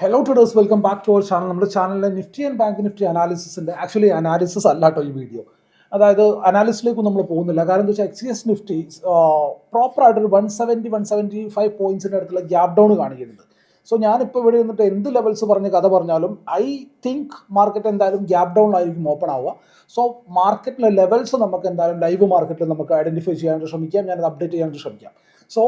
Hello traders, welcome back to our channel. നമ്മുടെ ചാനലിലെ Nifty and Bank Nifty അനാലിസിസിൻ്റെ analysis അല്ല കേട്ടോ ഈ വീഡിയോ. അതായത് അനാലിസിലേക്ക് നമ്മൾ പോകുന്നില്ല. കാരണം എന്താ വെച്ചാൽ എക്സിഎസ് നിഫ്റ്റി പ്രോപ്പറായിട്ടൊരു 175 പോയിന്റ്സിൻ്റെ അടുത്തുള്ള ഗ്യാപ് ഡൗൺ കാണിക്കുന്നുണ്ട്. സോ ഞാനിപ്പോൾ ഇവിടെ നിന്നിട്ട് എന്ത് ലെവൽസ് പറഞ്ഞ് കഥ പറഞ്ഞാലും ഐ തിങ്ക് മാർക്കറ്റ് എന്തായാലും ഗ്യാപ് ഡൗൺ ആയിരിക്കും ഓപ്പൺ ആവുക. സോ മാർക്കറ്റിലെ ലെവൽസ് നമുക്ക് എന്തായാലും ലൈവ് മാർക്കറ്റിൽ നമുക്ക് ഐഡൻറ്റിഫൈ ചെയ്യാനായിട്ട് ശ്രമിക്കാം, ഞാനത് അപ്ഡേറ്റ് ചെയ്യാനായിട്ട് ശ്രമിക്കാം. സോ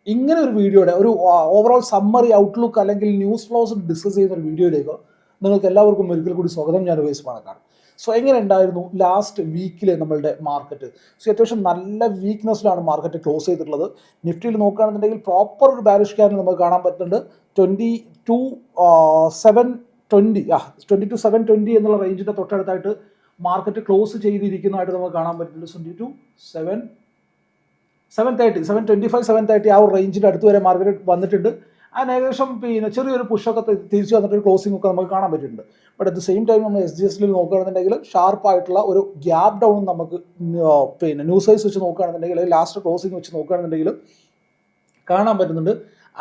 ഇങ്ങനെ ഒരു വീഡിയോയുടെ ഒരു ഓവറോൾ സമ്മറി ഔട്ട്ലുക്ക് അല്ലെങ്കിൽ ന്യൂസ് ഫ്ലോസ് ഡിസ്കസ് ചെയ്യുന്ന ഒരു വീഡിയോയിലേക്ക് നിങ്ങൾക്ക് എല്ലാവർക്കും ഒരിക്കൽ കൂടി സ്വാഗതം. ഞാൻ വൈസ് പാണക്കാട്. സോ എങ്ങനെ ഉണ്ടായിരുന്നു ലാസ്റ്റ് വീക്കിലെ നമ്മളുടെ മാർക്കറ്റ്? സോ അത്യാവശ്യം നല്ല വീക്ക്നെസ്സിലാണ് മാർക്കറ്റ് ക്ലോസ് ചെയ്തിട്ടുള്ളത്. നിഫ്റ്റിയിൽ നോക്കുകയാണെന്നുണ്ടെങ്കിൽ പ്രോപ്പർ ഒരു ബാരിഷ് ക്യാൻഡിൽ നമുക്ക് കാണാൻ പറ്റുന്നുണ്ട്. 22,720 എന്നുള്ള റേഞ്ചിൻ്റെ തൊട്ടടുത്തായിട്ട് മാർക്കറ്റ് ക്ലോസ് ചെയ്തിരിക്കുന്നതായിട്ട് നമുക്ക് കാണാൻ പറ്റുന്നുണ്ട്. 725-730 ആ ഒരു റേഞ്ചിൻ്റെ അടുത്ത് വരെ മാർക്കറ്റ് വന്നിട്ടുണ്ട്. അതിന് ഏകദേശം ചെറിയൊരു പുഷൊക്കെ തിരിച്ചു വന്നിട്ട് ക്ലോസിംഗ് ഒക്കെ നമുക്ക് കാണാൻ പറ്റിയിട്ടുണ്ട്. But at the same time നമ്മൾ SGSൽ നോക്കുകയാണെന്നുണ്ടെങ്കിൽ ഷാർപ്പായിട്ടുള്ള ഒരു ഗ്യാപ് ഡൗൺ നമുക്ക് ന്യൂസ് വൈസ് വെച്ച് നോക്കുകയാണെന്നുണ്ടെങ്കിൽ ലാസ്റ്റ് ക്ലോസിംഗ് വെച്ച് നോക്കുകയാണെന്നുണ്ടെങ്കിൽ കാണാൻ പറ്റുന്നുണ്ട്.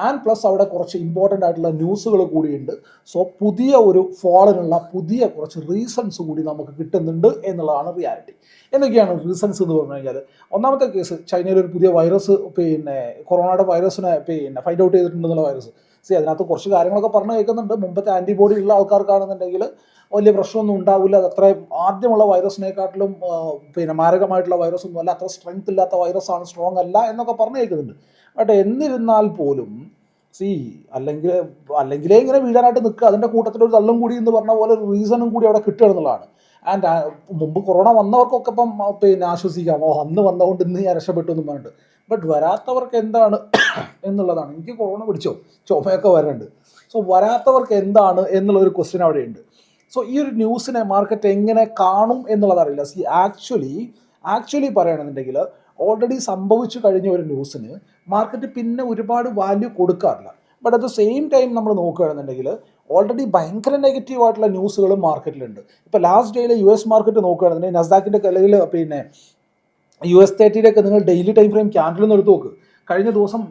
ആൻഡ് പ്ലസ് അവിടെ കുറച്ച് ഇമ്പോർട്ടൻ്റ് ആയിട്ടുള്ള ന്യൂസുകൾ കൂടിയുണ്ട്. സോ പുതിയ ഒരു ഫോളിനുള്ള പുതിയ കുറച്ച് റീസൺസ് കൂടി നമുക്ക് കിട്ടുന്നുണ്ട് എന്നുള്ളതാണ് റിയാലിറ്റി. എന്തൊക്കെയാണ് റീസൺസ് എന്ന് പറഞ്ഞു കഴിഞ്ഞാൽ, ഒന്നാമത്തെ കേസ് ചൈനയിൽ ഒരു പുതിയ വൈറസ് കൊറോണയുടെ വൈറസിനെ ഫൈൻഡ് ഔട്ട് ചെയ്തിട്ടുണ്ടെന്നുള്ള വൈറസ്. അതിനകത്ത് കുറച്ച് കാര്യങ്ങളൊക്കെ പറഞ്ഞു കേൾക്കുന്നുണ്ട്. മുമ്പത്തെ ആൻറ്റിബോഡി ഉള്ള ആൾക്കാർക്കാണെന്നുണ്ടെങ്കിൽ വലിയ പ്രശ്നമൊന്നും ഉണ്ടാവില്ല, അത് അത്ര ആദ്യമുള്ള വൈറസിനെക്കാട്ടിലും മാരകമായിട്ടുള്ള വൈറസൊന്നും അല്ല, അത്ര സ്ട്രെങ്ത് ഇല്ലാത്ത വൈറസാണ്, സ്ട്രോങ് അല്ല എന്നൊക്കെ പറഞ്ഞു കേൾക്കുന്നുണ്ട്. ബട്ട് എന്നിരുന്നാൽ പോലും അല്ലെങ്കിലേ ഇങ്ങനെ വീഴാനായിട്ട് നിൽക്കുക, അതിൻ്റെ കൂട്ടത്തിലൊരു തള്ളും കൂടി എന്ന് പറഞ്ഞ പോലെ ഒരു റീസണും കൂടി അവിടെ കിട്ടുക എന്നുള്ളതാണ്. ആൻഡ് മുമ്പ് കൊറോണ വന്നവർക്കൊക്കെ ഇപ്പം ആശ്വസിക്കാം, അന്ന് വന്നതുകൊണ്ട് ഇന്ന് ഞാൻ രക്ഷപ്പെട്ടു എന്ന് പറഞ്ഞിട്ട്. ബട്ട് വരാത്തവർക്ക് എന്താണ് എന്നുള്ളതാണ്. എനിക്ക് കൊറോണ പിടിച്ചോ, ചുമയൊക്കെ വരണ്ട്. സോ വരാത്തവർക്ക് എന്താണ് എന്നുള്ള ഒരു ക്വസ്റ്റ്യൻ അവിടെയുണ്ട്. സോ ഈ ഒരു ന്യൂസിനെ മാർക്കറ്റ് എങ്ങനെ കാണും എന്നുള്ളതറിയില്ല. ആക്ച്വലി പറയുകയാണെന്നുണ്ടെങ്കിൽ ഓൾറെഡി സംഭവിച്ചു കഴിഞ്ഞ ഒരു ന്യൂസിന് മാർക്കറ്റ് പിന്നെ ഒരുപാട് വാല്യൂ കൊടുക്കാറില്ല. But at the same time നമ്മൾ നോക്കുകയാണെന്നുണ്ടെങ്കിൽ ഓൾറെഡി ഭയങ്കര നെഗറ്റീവായിട്ടുള്ള ന്യൂസുകളും മാർക്കറ്റിലുണ്ട്. ഇപ്പോൾ ലാസ്റ്റ് ഡേയിൽ US മാർക്കറ്റ് നോക്കുകയാണെന്നുണ്ടെങ്കിൽ നസ്ദാക്കിൻ്റെ അല്ലെങ്കിൽ US 30 നിങ്ങൾ ഡെയിലി ടൈം ഫ്രെയിം ക്യാൻഡിൽ ഒന്ന് എടുത്ത് നോക്ക്. കഴിഞ്ഞ ദിവസം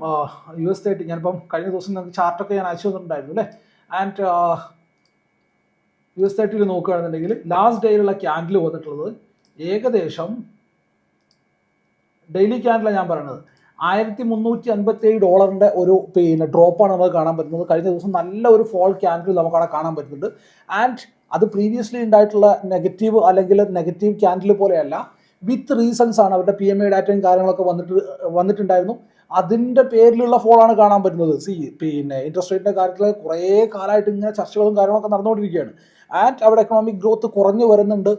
US 30 ഞാനിപ്പം കഴിഞ്ഞ ദിവസം നിങ്ങൾക്ക് ചാർട്ടൊക്കെ ഞാൻ അയച്ചു തന്നിട്ടുണ്ടായിരുന്നു അല്ലേ. ആൻഡ് US 30 നോക്കുകയാണെന്നുണ്ടെങ്കിൽ ലാസ്റ്റ് ഡേയിലുള്ള ക്യാൻഡിൽ വന്നിട്ടുള്ളത് ഏകദേശം ഡെയിലി ക്യാൻഡിലാണ് ഞാൻ പറയുന്നത്, $1,357 ഒരു ഡ്രോപ്പാണ് നമുക്ക് കാണാൻ പറ്റുന്നത്. കഴിഞ്ഞ ദിവസം നല്ല ഒരു ഫോൾ ക്യാൻഡിൽ നമുക്ക് അവിടെ കാണാൻ പറ്റുന്നുണ്ട്. ആൻഡ് അത് പ്രീവിയസ്ലി ഉണ്ടായിട്ടുള്ള നെഗറ്റീവ് അല്ലെങ്കിൽ നെഗറ്റീവ് ക്യാൻഡിൽ പോലെയല്ല, വിത്ത് റീസൺസ് ആണ്. അവരുടെ PMI ഡാറ്റയും കാര്യങ്ങളൊക്കെ വന്നിട്ടുണ്ടായിരുന്നു. അതിൻ്റെ പേരിലുള്ള ഫോളാണ് കാണാൻ പറ്റുന്നത്. ഇൻട്രസ്റ്റ് റേറ്റിൻ്റെ കാര്യത്തിൽ കുറേ കാലമായിട്ട് ഇങ്ങനെ ചർച്ചകളും കാര്യങ്ങളൊക്കെ നടന്നുകൊണ്ടിരിക്കുകയാണ്. ആൻഡ് അവിടെ എക്കണോമിക് ഗ്രോത്ത് കുറഞ്ഞു വരുന്നുണ്ട്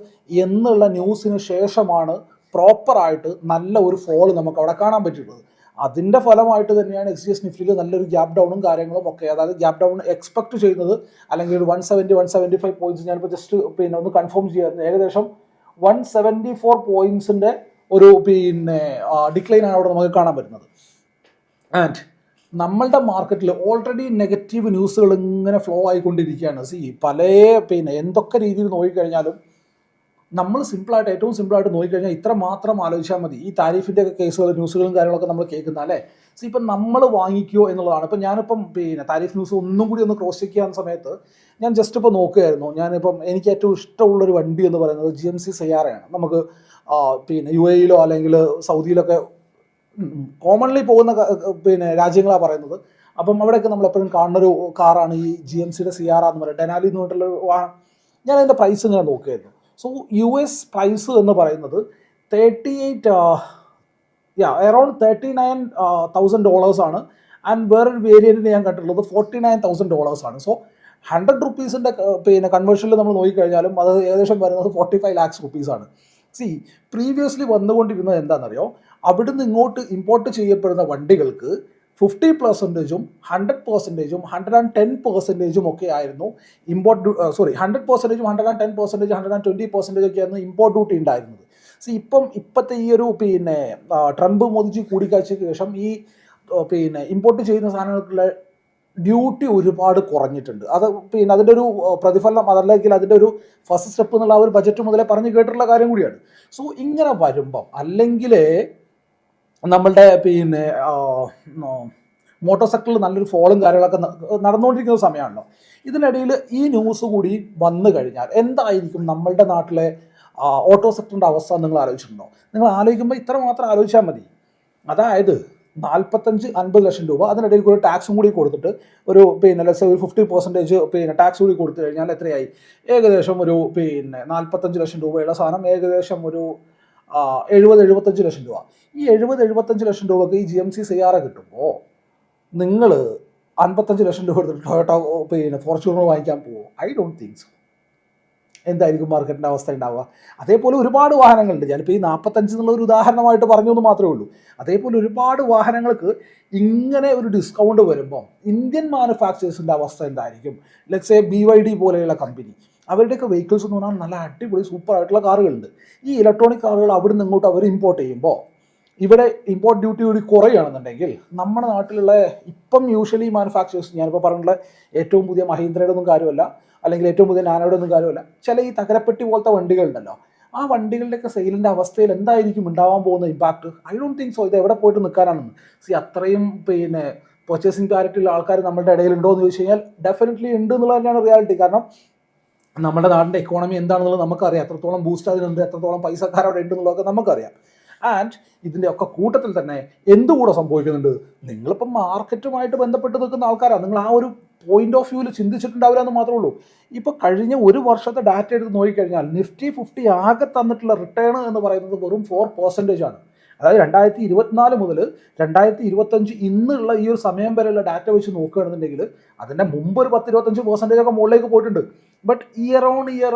എന്നുള്ള ന്യൂസിന് ശേഷമാണ് പ്രോപ്പറായിട്ട് നല്ല ഒരു ഫോൾ നമുക്ക് അവിടെ കാണാൻ പറ്റിയിട്ടുള്ളത്. അതിൻ്റെ ഫലമായിട്ട് തന്നെയാണ് SGS നിഫ്റ്റിയിൽ നല്ലൊരു ഗ്യാപ് ഡൗണും കാര്യങ്ങളും ഒക്കെ. അതായത് ഗ്യാപ് ഡൗൺ എക്സ്പെക്ട് ചെയ്യുന്നത് അല്ലെങ്കിൽ ഒരു 175 പോയിന്റ്സ് ഞാനിപ്പോൾ ജസ്റ്റ് ഒന്ന് കൺഫേം ചെയ്യായിരുന്നു. ഏകദേശം 174 പോയിന്റ്സിൻ്റെ ഒരു ഡിക്ലൈനാണ് അവിടെ നമുക്ക് കാണാൻ പറ്റുന്നത്. ആൻഡ് നമ്മളുടെ മാർക്കറ്റിൽ ഓൾറെഡി നെഗറ്റീവ് ന്യൂസുകൾ ഇങ്ങനെ ഫ്ലോ ആയിക്കൊണ്ടിരിക്കുകയാണ്. പല എന്തൊക്കെ രീതിയിൽ നോക്കിക്കഴിഞ്ഞാലും നമ്മൾ ഏറ്റവും സിമ്പിളായിട്ട് നോക്കിക്കഴിഞ്ഞാൽ ഇത്ര മാത്രം ആലോചിച്ചാൽ മതി. ഈ താരിഫിൻ്റെ ഒക്കെ കേസുകൾ ന്യൂസുകളും കാര്യങ്ങളൊക്കെ നമ്മൾ കേൾക്കുന്ന അല്ലേ. ഇപ്പം നമ്മൾ വാങ്ങിക്കുമോ എന്നുള്ളതാണ്. ഇപ്പം ഞാനിപ്പം താരിഫ് ന്യൂസ് ഒന്നും കൂടി ഒന്ന് ക്രോസ് ചെക്ക് ചെയ്യാൻ സമയത്ത് ഞാൻ ജസ്റ്റ് ഇപ്പോൾ നോക്കുകയായിരുന്നു. ഞാനിപ്പം എനിക്ക് ഏറ്റവും ഇഷ്ടമുള്ളൊരു വണ്ടി എന്ന് പറയുന്നത് GMC Sierra-യാണ്. നമുക്ക് UAE-യിലോ അല്ലെങ്കിൽ സൗദിയിലൊക്കെ കോമൺലി പോകുന്ന രാജ്യങ്ങളാണ് പറയുന്നത്. അപ്പം അവിടെയൊക്കെ നമ്മൾ എപ്പോഴും കാണുന്നൊരു കാറാണ് ഈ GMCയുടെ Sierra എന്ന് പറയുന്നത്. ഡെനാലി എന്ന് പറഞ്ഞിട്ടുള്ളൊരു വാഹനം. ഞാൻ അതിൻ്റെ പ്രൈസ് ഇങ്ങനെ നോക്കുകയായിരുന്നു. സോ US പ്രൈസ് എന്ന് പറയുന്നത് അറൗണ്ട് $39,000 ആണ്. ആൻഡ് വേറൊരു വേരിയൻറ്റിന് ഞാൻ കണ്ടിട്ടുള്ളത് $49,000 ആണ്. സോ 100 റുപ്പീസിൻ്റെ കൺവേർഷനിൽ നമ്മൾ നോക്കിക്കഴിഞ്ഞാലും അത് ഏകദേശം വരുന്നത് 45 lakhs ആണ്. പ്രീവിയസ്ലി വന്നുകൊണ്ടിരുന്നത് എന്താണെന്നറിയോ, അവിടുന്ന് ഇങ്ങോട്ട് ഇമ്പോർട്ട് ചെയ്യപ്പെടുന്ന വണ്ടികൾക്ക് 50%, 100%, 110% ഒക്കെ ആയിരുന്നു ഇമ്പോർട്ട് 100%, 110%, 120% ഒക്കെ ആയിരുന്നു ഇമ്പോർട്ട് ഡ്യൂട്ടി ഉണ്ടായിരുന്നത്. ഇപ്പോഴത്തെ ഈ ഒരു ട്രംപ് മോദിജി കൂടിക്കാഴ്ചയ്ക്ക് ശേഷം ഈ ഇമ്പോർട്ട് ചെയ്യുന്ന സാധനങ്ങൾക്കുള്ള ഡ്യൂട്ടി ഒരുപാട് കുറഞ്ഞിട്ടുണ്ട്. അത് അതിൻ്റെ ഒരു പ്രതിഫലനം അതല്ലെങ്കിൽ അതിൻ്റെ ഒരു ഫസ്റ്റ് സ്റ്റെപ്പ് എന്നുള്ള ആ ഒരു ബജറ്റ് മുതലേ പറഞ്ഞു കേട്ടിട്ടുള്ള കാര്യം കൂടിയാണ്. സോ ഇങ്ങനെ വരുമ്പം അല്ലെങ്കിൽ നമ്മളുടെ മോട്ടോർ സെക്ടറിൽ നല്ലൊരു ഫോളും കാര്യങ്ങളൊക്കെ നടന്നുകൊണ്ടിരിക്കുന്ന സമയമാണല്ലോ. ഇതിനിടയിൽ ഈ ന്യൂസ് കൂടി വന്നു കഴിഞ്ഞാൽ എന്തായിരിക്കും നമ്മളുടെ നാട്ടിലെ ഓട്ടോ സെക്ടറിൻ്റെ അവസ്ഥ നിങ്ങൾ ആലോചിച്ചിട്ടുണ്ടോ? നിങ്ങൾ ആലോചിക്കുമ്പോൾ ഇത്ര മാത്രം ആലോചിച്ചാൽ മതി. അതായത് 45-50 ലക്ഷം രൂപ അതിനിടയിൽ ഒരു ടാക്സും കൂടി കൊടുത്തിട്ട് ഒരു ഒരു 50% ടാക്സ് കൂടി കൊടുത്തു കഴിഞ്ഞാൽ എത്രയായി? ഏകദേശം ഒരു 45 ലക്ഷം രൂപയുള്ള സാധനം ഏകദേശം ഒരു 70-75 ലക്ഷം രൂപ. ഈ 70-75 ലക്ഷം രൂപക്ക് ഈ GMC സിയാറ കിട്ടുമ്പോൾ നിങ്ങൾ 55 ലക്ഷം രൂപ എടുത്തിട്ട് ടൊയോട്ട ഫോർച്യൂണർ വാങ്ങിക്കാൻ പോവോ? I don't think so. എന്തായിരിക്കും മാർക്കറ്റിൻ്റെ അവസ്ഥ ഉണ്ടാവുക? അതേപോലെ ഒരുപാട് വാഹനങ്ങളുണ്ട്. ഞാനിപ്പോൾ ഈ 45 എന്നുള്ള ഒരു ഉദാഹരണമായിട്ട് പറഞ്ഞു എന്ന് മാത്രമേ ഉള്ളൂ. അതേപോലെ ഒരുപാട് വാഹനങ്ങൾക്ക് ഇങ്ങനെ ഒരു ഡിസ്കൗണ്ട് വരുമ്പോൾ ഇന്ത്യൻ മാനുഫാക്ചേഴ്സിൻ്റെ അവസ്ഥ എന്തായിരിക്കും? ലെറ്റ്സ് സേ BYD പോലെയുള്ള കമ്പനി, അവരുടെയൊക്കെ വെഹിക്കിൾസ് എന്ന് പറഞ്ഞാൽ നല്ല അടിപൊളി സൂപ്പർ ആയിട്ടുള്ള കാറുകളുണ്ട്. ഈ ഇലക്ട്രോണിക് കാറുകൾ അവിടെ നിന്ന് ഇങ്ങോട്ട് അവർ ഇമ്പോർട്ട് ചെയ്യുമ്പോൾ ഇവിടെ ഇമ്പോർട്ട് ഡ്യൂട്ടി കൂടി കുറയുകയാണെന്നുണ്ടെങ്കിൽ നമ്മുടെ നാട്ടിലുള്ള ഇപ്പം യൂഷ്വലി മാനുഫാക്ചേഴ്സ്, ഞാനിപ്പോൾ പറഞ്ഞിട്ടുള്ള ഏറ്റവും പുതിയ മഹീന്ദ്രയുടെ ഒന്നും കാര്യമല്ല, അല്ലെങ്കിൽ ഏറ്റവും പുതിയ നാനോയുടെ ഒന്നും കാര്യമല്ല, ചില ഈ തകരപ്പെട്ടി പോലത്തെ വണ്ടികളുണ്ടല്ലോ, ആ വണ്ടികളുടെയൊക്കെ സെയിലിൻ്റെ അവസ്ഥയിൽ എന്തായിരിക്കും ഉണ്ടാവാൻ പോകുന്ന impact? I don't think so. ഇത് എവിടെ പോയിട്ട് നിൽക്കാനാണെന്ന്. അത്രയും പർച്ചേസിങ് ക്ലാരിറ്റിയുള്ള ആൾക്കാർ നമ്മുടെ ഇടയിലുണ്ടോ എന്ന് ചോദിച്ചു കഴിഞ്ഞാൽ ഡെഫിനറ്റ്ലി ഉണ്ട് എന്നുള്ളത് തന്നെയാണ് റിയാലിറ്റി. കാരണം നമ്മുടെ നാടിൻ്റെ എക്കോണമി എന്താണെന്നുള്ളത് നമുക്കറിയാം. എത്രത്തോളം ബൂസ്റ്റ് അതിനുണ്ട്, എത്രത്തോളം പൈസക്കാരവിടെ ഉണ്ട് എന്നുള്ളതൊക്കെ നമുക്കറിയാം. ആൻഡ് ഇതിൻ്റെ ഒക്കെ കൂട്ടത്തിൽ തന്നെ എന്തുകൂടെ സംഭവിക്കുന്നുണ്ട്? നിങ്ങളിപ്പം മാർക്കറ്റുമായിട്ട് ബന്ധപ്പെട്ട് നിൽക്കുന്ന ആൾക്കാരാണ്. നിങ്ങൾ ആ ഒരു പോയിന്റ് ഓഫ് വ്യൂവിൽ ചിന്തിച്ചിട്ടുണ്ടാവില്ല എന്ന് മാത്രമേ ഉള്ളൂ. ഇപ്പോൾ കഴിഞ്ഞ ഒരു വർഷത്തെ ഡാറ്റ എടുത്ത് നോക്കിക്കഴിഞ്ഞാൽ Nifty 50 ആകെ തന്നിട്ടുള്ള റിട്ടേൺ എന്ന് പറയുന്നത് വെറും 4% ആണ്. അതായത് 2024 മുതൽ 2025 ഇന്നുള്ള ഈ ഒരു സമയം വരെയുള്ള ഡാറ്റ വെച്ച് നോക്കുകയാണെന്നുണ്ടെങ്കിൽ അതിൻ്റെ മുമ്പ് ഒരു 10-25% ഒക്കെ മുകളിലേക്ക് പോയിട്ടുണ്ട്. ബട്ട് ഇയർ ഓൺ ഇയർ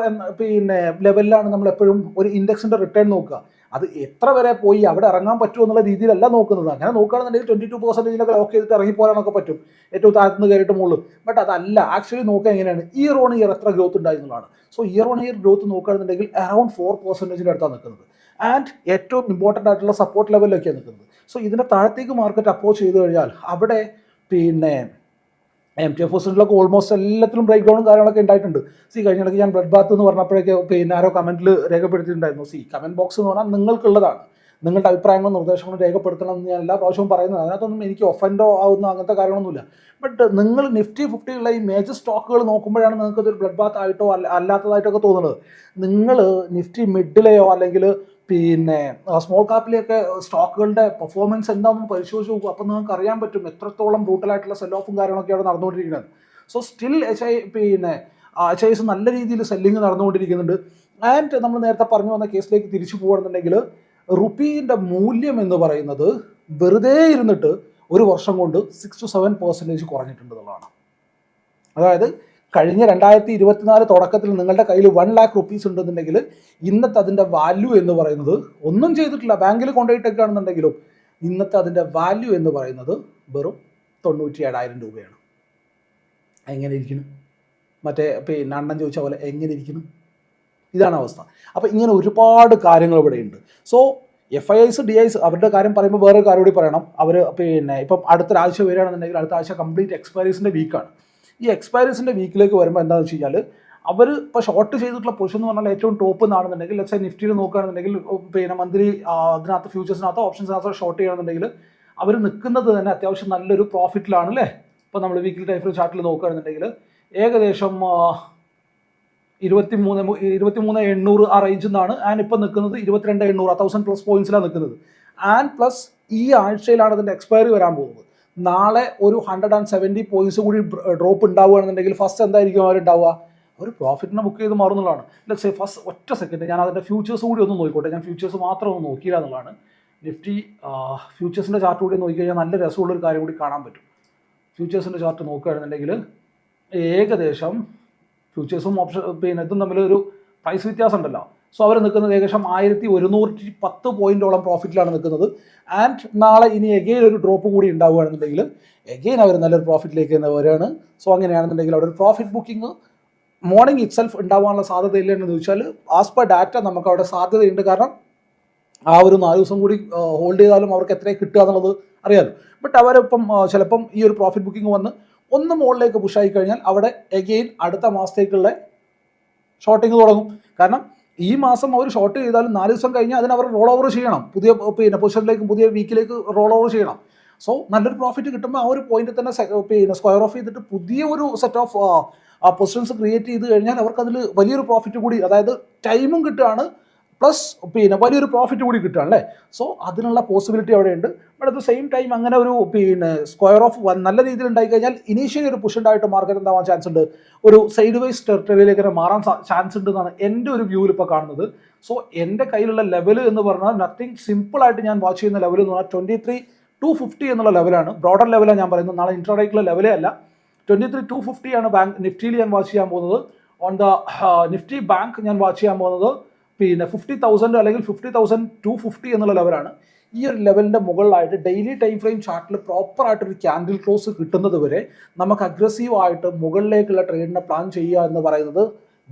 ലെവലിലാണ് നമ്മൾ എപ്പോഴും ഒരു ഇൻഡെക്സിൻ്റെ റിട്ടേൺ നോക്കുക. അത് എത്ര വരെ പോയി അവിടെ ഇറങ്ങാൻ പറ്റുമോ എന്നുള്ള രീതിയിലല്ല നോക്കുന്നത്. അങ്ങനെ നോക്കുകയാണെന്നുണ്ടെങ്കിൽ 22% ലോക്ക് ചെയ്തിട്ട് ഇറങ്ങിപ്പോരാനൊക്കെ പറ്റും, ഏറ്റവും താഴ്ത്തുനിന്ന് കയറിയിട്ട് മുകളിൽ. ബട്ട് അതല്ല, ആക്ച്വലി നോക്കുക എങ്ങനെയാണ് ഇയർ ഓൺ ഇയർ എത്ര ഗ്രോത്ത് ഉണ്ടായിരുന്നതാണ്. So year on year growth നോക്കുകയാണെന്നുണ്ടെങ്കിൽ അറൌണ്ട് 4% അടുത്താണ് നിൽക്കുന്നത്. ആൻഡ് ഏറ്റവും ഇമ്പോർട്ടൻ്റ് ആയിട്ടുള്ള സപ്പോർട്ട് ലെവലിലൊക്കെയാണ് നിൽക്കുന്നത്. സോ ഇതിൻ്റെ താഴത്തേക്ക് മാർക്കറ്റ് അപ്രോച്ച് ചെയ്ത് കഴിഞ്ഞാൽ അവിടെ MTF ഓൾമോസ്റ്റ് എല്ലാത്തിലും ബ്രേക്ക് ഡൗണും കാര്യങ്ങളൊക്കെ ഉണ്ടായിട്ടുണ്ട്. കഴിഞ്ഞിടയ്ക്ക് ഞാൻ ബ്ലഡ് ബാത്ത് എന്ന് പറഞ്ഞപ്പോഴേക്ക് ആരോ കമൻറ്റിൽ രേഖപ്പെടുത്തിയിട്ടുണ്ടായിരുന്നു. കമൻറ്റ് ബോക്സ് എന്ന് പറഞ്ഞാൽ നിങ്ങൾക്കുള്ളതാണ്. നിങ്ങളുടെ അഭിപ്രായങ്ങളും നിർദ്ദേശങ്ങളും രേഖപ്പെടുത്തണം എന്ന് ഞാൻ എല്ലാ പ്രാവശ്യവും പറയുന്നത്. അതിനകത്തൊന്നും എനിക്ക് ഒഫൻഡോ ആവുന്ന അങ്ങനത്തെ കാര്യങ്ങളൊന്നുമില്ല. ബട്ട് നിങ്ങൾ Nifty 50 ഉള്ള ഈ മേജർ സ്റ്റോക്കുകൾ നോക്കുമ്പോഴാണ് നിങ്ങൾക്ക് ഇതൊരു ബ്ലഡ് ബാത്ത് ആയിട്ടോ അല്ലാത്തതായിട്ടോ ഒക്കെ തോന്നുന്നത്. നിങ്ങൾ Nifty മിഡിലെയോ അല്ലെങ്കിൽ സ്മോൾ ക്യാപ്പിലെയൊക്കെ സ്റ്റോക്കുകളുടെ പെർഫോമൻസ് എന്താണെന്ന് പരിശോധിച്ച് നോക്കും. അപ്പോൾ നിങ്ങൾക്ക് അറിയാൻ പറ്റും എത്രത്തോളം ബ്രൂട്ടലായിട്ടുള്ള സെൽ ഓഫും കാര്യങ്ങളൊക്കെ അവിടെ നടന്നുകൊണ്ടിരിക്കുന്നത്. സോ സ്റ്റിൽ HIs നല്ല രീതിയിൽ സെല്ലിങ് നടന്നുകൊണ്ടിരിക്കുന്നുണ്ട്. ആൻഡ് നമ്മൾ നേരത്തെ പറഞ്ഞു വന്ന കേസിലേക്ക് തിരിച്ചു പോകുകയാണെന്നുണ്ടെങ്കിൽ റുപ്പീൻ്റെ മൂല്യം എന്ന് പറയുന്നത് വെറുതെ ഇരുന്നിട്ട് ഒരു വർഷം കൊണ്ട് 6-7% കുറഞ്ഞിട്ടുണ്ടെന്നുള്ളതാണ്. അതായത് കഴിഞ്ഞ 2024 തുടക്കത്തിൽ നിങ്ങളുടെ കയ്യിൽ 1 lakh rupees ഉണ്ടെന്നുണ്ടെങ്കിൽ ഇന്നത്തെ അതിൻ്റെ വാല്യൂ എന്ന് പറയുന്നത്, ഒന്നും ചെയ്തിട്ടില്ല ബാങ്കിൽ കൊണ്ടുപോയിട്ടൊക്കെയാണെന്നുണ്ടെങ്കിലും ഇന്നത്തെ അതിൻ്റെ വാല്യൂ എന്ന് പറയുന്നത് വെറും 97,000 രൂപയാണ്. എങ്ങനെ ഇരിക്കുന്നു? മറ്റേ അണ്ണൻ ചോദിച്ച പോലെ എങ്ങനെ ഇരിക്കുന്നു? ഇതാണ് അവസ്ഥ. അപ്പോൾ ഇങ്ങനെ ഒരുപാട് കാര്യങ്ങൾ ഇവിടെയുണ്ട്. സോ FIs DIs അവരുടെ കാര്യം പറയുമ്പോൾ വേറൊരു കാര്യം കൂടി പറയണം. അവർ ഇപ്പം അടുത്തൊരാഴ്ച വരികയാണെന്നുണ്ടെങ്കിൽ അടുത്ത ആഴ്ച കംപ്ലീറ്റ് എക്സ്പയറീസിൻ്റെ വീക്കാണ്. ഈ എക്സ്പയറീസിൻ്റെ വീക്കിലേക്ക് വരുമ്പോൾ എന്താണെന്ന് വെച്ച് കഴിഞ്ഞാൽ അവർ ഇപ്പോൾ ഷോർട്ട് ചെയ്തിട്ടുള്ള പൊസിഷൻ എന്ന് പറഞ്ഞാൽ ഏറ്റവും ടോപ്പ് എന്നാണെന്നുണ്ടെങ്കിൽ ലെറ്റ്സ് സേ നിഫ്റ്റിയിൽ നോക്കുകയാണെന്നുണ്ടെങ്കിൽ മന്ത്ലി അതിനകത്ത് ഫ്യൂച്ചേഴ്സിനകത്തോ ഓപ്ഷൻസിനകത്തോ ഷോർട്ട് ചെയ്യണമെന്നുണ്ടെങ്കിൽ അവർ നിൽക്കുന്നത് തന്നെ അത്യാവശ്യം നല്ലൊരു പ്രോഫിറ്റിലാണ് അല്ലേ. ഇപ്പോൾ നമ്മൾ വീക്കിലി ടൈം ഫ്രെയിം ചാർട്ടിൽ നോക്കുകയാണെന്നുണ്ടെങ്കിൽ ഏകദേശം 23,800 ആ റേഞ്ചിൽ നിന്നാണ്. ആൻഡ് ഇപ്പം നിൽക്കുന്നത് 22,800, 1000+ പോയിന്റ്സിലാണ് നിൽക്കുന്നത്. ആൻഡ് പ്ലസ് ഈ ആഴ്ചയിലാണ് അതിൻ്റെ എക്സ്പയറി വരാൻ പോകുന്നത്. നാളെ ഒരു 170 പോയിന്റ്സ് കൂടി ഡ്രോപ്പ് ഉണ്ടാവുകയാണെന്നുണ്ടെങ്കിൽ ഫസ്റ്റ് എന്തായിരിക്കും അവരുണ്ടാവുക? ഒരു പ്രോഫിറ്റിനെ ബുക്ക് ചെയ്ത് മാറുന്നുള്ളതാണ്. ലെറ്റ്സ് സേ ഫസ്റ്റ് ഒറ്റ സെക്കൻഡ് ഞാൻ അതിൻ്റെ ഫ്യൂച്ചേഴ്സ് കൂടി ഒന്ന് നോക്കിക്കോട്ടെ. ഞാൻ ഫ്യൂച്ചേഴ്സ് മാത്രം ഒന്ന് നോക്കിയില്ല എന്നുള്ളതാണ്. നിഫ്റ്റി ഫ്യൂച്ചേഴ്സിൻ്റെ ചാർട്ട് കൂടി നോക്കിക്കഴിഞ്ഞാൽ നല്ല രസമുള്ളൊരു കാര്യം കൂടി കാണാൻ പറ്റും. ഫ്യൂച്ചേഴ്സിൻ്റെ ചാർട്ട് നോക്കുകയാണെന്നുണ്ടെങ്കിൽ ഏകദേശം ഫ്യൂച്ചേഴ്സും ഓപ്ഷൻ ഇതും തമ്മിലൊരു പ്രൈസ് വ്യത്യാസം ഉണ്ടല്ലോ. സോ അവർ നിൽക്കുന്നത് ഏകദേശം 1110 പോയിന്റോളം പ്രോഫിറ്റിലാണ് നിൽക്കുന്നത്. ആൻഡ് നാളെ ഇനി എഗെയിൻ ഒരു ഡ്രോപ്പ് കൂടി ഉണ്ടാവുകയാണെന്നുണ്ടെങ്കിൽ എഗെയിൻ അവർ നല്ലൊരു പ്രോഫിറ്റിലേക്ക് തന്നെ വരികയാണ്. സോ അങ്ങനെയാണെന്നുണ്ടെങ്കിൽ അവിടെ ഒരു പ്രോഫിറ്റ് ബുക്കിംഗ് മോർണിംഗ് ഇറ്റ്സെൽഫ് ഉണ്ടാവാനുള്ള സാധ്യതയില്ല എന്ന് ചോദിച്ചാൽ ആസ് പെർ ഡാറ്റ നമുക്ക് അവിടെ സാധ്യതയുണ്ട്. കാരണം ആ ഒരു 4 ദിവസം കൂടി ഹോൾഡ് ചെയ്താലും അവർക്ക് എത്രയും കിട്ടുക എന്നുള്ളത് അറിയാമല്ലോ. ബട്ട് അവരിപ്പം ചിലപ്പം ഈ ഒരു പ്രോഫിറ്റ് ബുക്കിംഗ് വന്ന് ഒന്ന് മുകളിലേക്ക് പുഷായി കഴിഞ്ഞാൽ അവിടെ എഗെയിൻ അടുത്ത മാസത്തേക്കുള്ള ഷോർട്ടിങ് തുടങ്ങും. കാരണം ഈ മാസം അവർ ഷോർട്ട് ചെയ്താലും 4 ദിവസം കഴിഞ്ഞാൽ അതിന് അവർ റോൾ ഓവർ ചെയ്യണം. പുതിയ പൊസിഷനിലേക്ക് പുതിയ വീക്കിലേക്ക് റോൾ ഓവർ ചെയ്യണം. സോ അങ്ങനെയാണെന്നുണ്ടെങ്കിൽ അവിടെ എഗെയിൻ അടുത്ത മാസത്തേക്കുള്ള ഷോർട്ടിങ് തുടങ്ങും. കാരണം ഈ മാസം അവർ ഷോർട്ട് ചെയ്താലും 4 ദിവസം കഴിഞ്ഞാൽ അതിന് അവർ റോൾ ഓവർ ചെയ്യണം. പുതിയ പൊസിഷനിലേക്ക് പുതിയ വീക്കിലേക്ക് റോൾ ഓവർ ചെയ്യണം. സോ നല്ലൊരു പ്രോഫിറ്റ് കിട്ടുമ്പോൾ ആ ഒരു പോയിന്റിൽ തന്നെ പിന്നെ സ്ക്വയർ ഓഫ് ചെയ്തിട്ട് പുതിയ ഒരു സെറ്റ് ഓഫ് പൊസിഷൻസ് ക്രിയേറ്റ് ചെയ്ത് കഴിഞ്ഞാൽ അവർക്ക് അതിൽ വലിയൊരു പ്രോഫിറ്റ് കൂടി, അതായത് ടൈമും കിട്ടുകയാണ് പ്ലസ് പിന്നെ വലിയൊരു പ്രോഫിറ്റ് കൂടി കിട്ടുകയാണ് അല്ലേ. സോ അതിനുള്ള പോസിബിലിറ്റി അവിടെ ഉണ്ട്. But at the same time അങ്ങനെ ഒരു പിന്നെ സ്ക്വയർ ഓഫ് നല്ല രീതിയിൽ ഉണ്ടായി കഴിഞ്ഞാൽ ഇനീഷ്യലി ഒരു പുഷ് ഉണ്ടായിട്ട് മാർക്കറ്റ് എന്താവാൻ ചാൻസ് ഉണ്ട്, ഒരു സൈഡ് വൈസ് ടെറിട്ടറിയിലേക്ക് മാറാൻ ചാൻസ് ഉണ്ട് എന്നാണ് എൻ്റെ ഒരു വ്യൂവിൽ ഇപ്പോൾ കാണുന്നത്. സോ എൻ്റെ കയ്യിലുള്ള ലെവൽ എന്ന് പറഞ്ഞാൽ നത്തിങ് സിമ്പിളായിട്ട് ഞാൻ വാച്ച് ചെയ്യുന്ന ലെവൽ എന്ന് പറഞ്ഞാൽ 23,250 എന്നുള്ള ലെവലാണ്. ബ്രോഡർ ലെവലാണ് ഞാൻ പറയുന്നത്, നാളെ ഇൻട്രാഡേക്കുള്ള ലെവലേ അല്ല. 23,250 ആണ് ബാങ്ക് നിഫ്റ്റിയിൽ ഞാൻ വാച്ച് ചെയ്യാൻ പോകുന്നത്. ഓൺ ദ നിഫ്റ്റി ബാങ്ക് ഞാൻ വാച്ച് ചെയ്യാൻ പോകുന്നത് പിന്നെ 50,000 അല്ലെങ്കിൽ 50,250 എന്നുള്ള ലെവലാണ്. ഈ ഒരു ലെവലിൻ്റെ മുകളിലായിട്ട് ഡെയിലി ടൈം ഫ്രെയിം ചാർട്ടിൽ പ്രോപ്പറായിട്ടൊരു ക്യാൻഡിൽ ക്ലോസ് കിട്ടുന്നത് വരെ നമുക്ക് അഗ്രസീവായിട്ട് മുകളിലേക്കുള്ള ട്രേഡിനെ പ്ലാൻ ചെയ്യുക എന്ന് പറയുന്നത്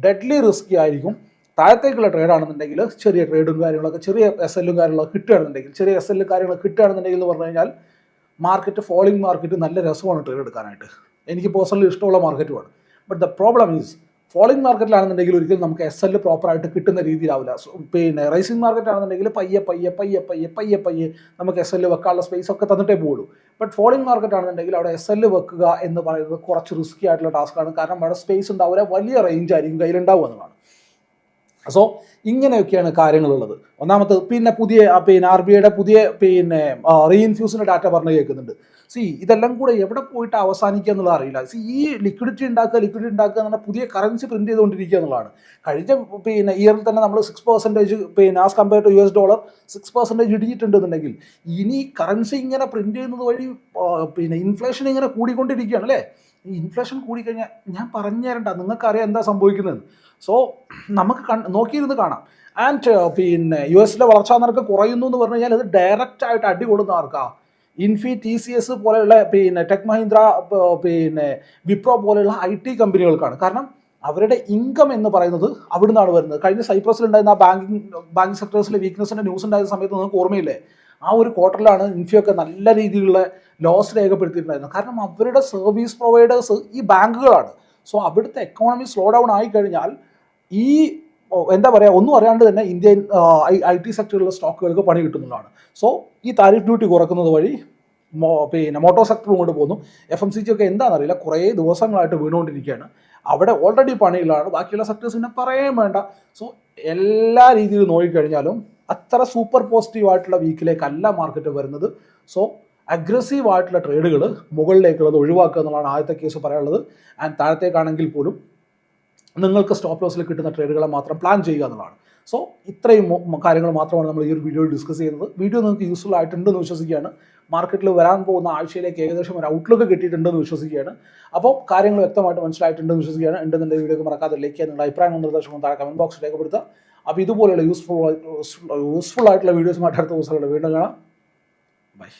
ഡെഡ്ലി റിസ്കി ആയിരിക്കും. താഴത്തേക്കുള്ള ട്രേഡാണെന്നുണ്ടെങ്കിൽ ചെറിയ ട്രേഡും കാര്യങ്ങളൊക്കെ, ചെറിയ എസ് എല്ലും കാര്യങ്ങളൊക്കെ കിട്ടുകയാണെന്നുണ്ടെങ്കിൽ, ചെറിയ എസ് എല്ലും കാര്യങ്ങളൊക്കെ കിട്ടുകയാണെന്നുണ്ടെങ്കിൽ എന്ന് പറഞ്ഞു കഴിഞ്ഞാൽ മാർക്കറ്റ്, ഫോളിംഗ് മാർക്കറ്റ് നല്ല രസമാണ് ട്രേഡ് എടുക്കാനായിട്ട്. എനിക്ക് പേഴ്സണലി ഇഷ്ടമുള്ള മാർക്കറ്റുമാണ്. But the problem is falling മാർക്കറ്റിലാണെന്നുണ്ടെങ്കിൽ ഒരിക്കലും നമുക്ക് എസ് എൽ പ്രോപ്പറായിട്ട് കിട്ടുന്ന രീതിയിലാവില്ല. പിന്നെ റൈസിംഗ് മാർക്കറ്റ് ആണെന്നുണ്ടെങ്കിൽ പയ്യെ നമുക്ക് എസ് എൽ വെക്കാനുള്ള സ്പേസ് ഒക്കെ തന്നിട്ടേ പോകുള്ളൂ. ബട്ട് ഫോളിംഗ് മാർക്കറ്റ് ആണെന്നുണ്ടെങ്കിൽ അവിടെ എസ് എൽ വെക്കുക എന്ന് പറയുന്നത് കുറച്ച് റിസ്കി ആയിട്ടുള്ള ടാസ്ക്കാണ്. കാരണം അവിടെ സ്പേസ് ഉണ്ടാവില്ല, വലിയ റേഞ്ച് ആയിരിക്കും കയ്യിലുണ്ടാവുക എന്നതാണ്. സോ ഇങ്ങനെയൊക്കെയാണ് കാര്യങ്ങളുള്ളത്. ഒന്നാമത് പിന്നെ ആർ ബി ഐയുടെ പുതിയ റീഇൻഫ്യൂസിൻ്റെ ഡാറ്റ പറഞ്ഞു കേൾക്കുന്നുണ്ട്. ഇതെല്ലാം കൂടെ എവിടെ പോയിട്ട് അവസാനിക്കുക എന്നുള്ളത് അറിയില്ല. ഈ ലിക്വിഡിറ്റി ഉണ്ടാക്കുക എന്ന് പറഞ്ഞാൽ പുതിയ കറൻസി പ്രിന്റ് ചെയ്തുകൊണ്ടിരിക്കുക എന്നുള്ളതാണ്. കഴിഞ്ഞ ഇയറിൽ തന്നെ നമ്മൾ 6% ആസ് കമ്പയർ ടു $, 6% ഇടിഞ്ഞിട്ടുണ്ടെന്നുണ്ടെങ്കിൽ ഇനി കറൻസി ഇങ്ങനെ പ്രിന്റ് ചെയ്യുന്നത് വഴി ഇൻഫ്ലേഷൻ ഇങ്ങനെ കൂടിക്കൊണ്ടിരിക്കുകയാണ് അല്ലേ. ഈ ഇൻഫ്ലേഷൻ കൂടിക്കഴിഞ്ഞാൽ ഞാൻ പറഞ്ഞു തരണ്ട, നിങ്ങൾക്കറിയാം എന്താ സംഭവിക്കുന്നത്. സോ നമുക്ക് നോക്കിയിരുന്ന് കാണാം. ആൻഡ് US വളർച്ചാ നിരക്ക് കുറയുന്നു എന്ന് പറഞ്ഞു കഴിഞ്ഞാൽ അത് ഡയറക്റ്റ് ആയിട്ട് അടി കൊടുക്കുന്ന ആർക്കാ? ഇൻഫി, TCS പോലെയുള്ള ടെക് മഹീന്ദ്ര, വിപ്രോ പോലെയുള്ള IT കമ്പനികൾക്കാണ്. കാരണം അവരുടെ ഇൻകം എന്ന് പറയുന്നത് അവിടെ നിന്നാണ് വരുന്നത്. കഴിഞ്ഞ സൈപ്രസിലുണ്ടായിരുന്ന ബാങ്കിങ് സെക്ടേഴ്സിലെ വീക്ക്നെസ്സിൻ്റെ ന്യൂസ് ഉണ്ടായിരുന്ന സമയത്ത് നിങ്ങൾക്ക് ഓർമ്മയില്ലേ? ആ ഒരു ക്വാർട്ടറിലാണ് ഇൻഫിയൊക്കെ നല്ല രീതിയിലുള്ള ലോസ് രേഖപ്പെടുത്തിയിട്ടുണ്ടായിരുന്നത്. കാരണം അവരുടെ സർവീസ് പ്രൊവൈഡേഴ്സ് ഈ ബാങ്കുകളാണ്. സോ അവിടുത്തെ എക്കോണമി സ്ലോ ഡൗൺ ആയിക്കഴിഞ്ഞാൽ ഈ എന്താ പറയുക, ഒന്നും അറിയാണ്ട് തന്നെ ഇന്ത്യൻ IT സെക്ടറിലുള്ള സ്റ്റോക്കുകൾക്ക് പണി കിട്ടുന്നതാണ്. സോ ഈ താരിഫ് ഡ്യൂട്ടി കുറക്കുന്നത് വഴി മോട്ടോർ സെക്ടറും കൊണ്ട് പോകുന്നു. FMCG ഒക്കെ എന്താണെന്നറിയില്ല, കുറേ ദിവസങ്ങളായിട്ട് വീണുകൊണ്ടിരിക്കുകയാണ്. അവിടെ ഓൾറെഡി പണിയിലാണ്, ബാക്കിയുള്ള സെക്ടേഴ്സ് പിന്നെ പറയാൻ വേണ്ട. സോ എല്ലാ രീതിയിലും നോക്കിക്കഴിഞ്ഞാലും അത്ര സൂപ്പർ പോസിറ്റീവ് ആയിട്ടുള്ള വീക്കിലേക്കല്ല മാർക്കറ്റ് വരുന്നത്. സോ അഗ്രസീവ് ആയിട്ടുള്ള ട്രേഡുകൾ മുകളിലേക്കുള്ളത് ഒഴിവാക്കുക എന്നുള്ളതാണ് ആദ്യത്തെ കേസ് പറയാനുള്ളത്. ആൻഡ് താഴത്തേക്കാണെങ്കിൽ പോലും നിങ്ങൾക്ക് സ്റ്റോപ്പ് ലോസിൽ കിട്ടുന്ന ട്രേഡുകളെ മാത്രം പ്ലാൻ ചെയ്യുക എന്നുള്ളതാണ്. സോ ഇത്രയും കാര്യങ്ങൾ മാത്രമാണ് നമ്മൾ ഈ ഒരു വീഡിയോയിൽ ഡിസ്കസ് ചെയ്യുന്നത്. വീഡിയോ നിങ്ങൾക്ക് യൂസ്ഫുൾ ആയിട്ടുണ്ടെന്ന് വിശ്വസിക്കുകയാണ്. മാർക്കറ്റിൽ വരാൻ പോകുന്ന ആഴ്ചയിലേക്ക് ഏകദേശം ഒരു ഔട്ട്ലുക്ക് കിട്ടിയിട്ടുണ്ടെന്ന് വിശ്വസിക്കുകയാണ്. അപ്പോൾ കാര്യങ്ങൾ വ്യക്തമായിട്ട് മനസ്സിലായിട്ടുണ്ടെന്ന് വിശ്വസിക്കുകയാണ്. ഉണ്ടെന്നുള്ള വീഡിയോക്ക് മറക്കാതെ ലൈക്ക് ചെയ്യുക, നിങ്ങളുടെ അഭിപ്രായങ്ങളും നിർദ്ദേശങ്ങളും താഴെ കമൻറ്റ് ബോക്സിൽ രേഖപ്പെടുത്തുക. അപ്പോൾ ഇതുപോലെയുള്ള യൂസ്ഫുൾ ആയിട്ടുള്ള വീഡിയോസുമായിട്ട് അടുത്ത ദിവസങ്ങളിൽ വീണ്ടും കാണാം. ബൈ.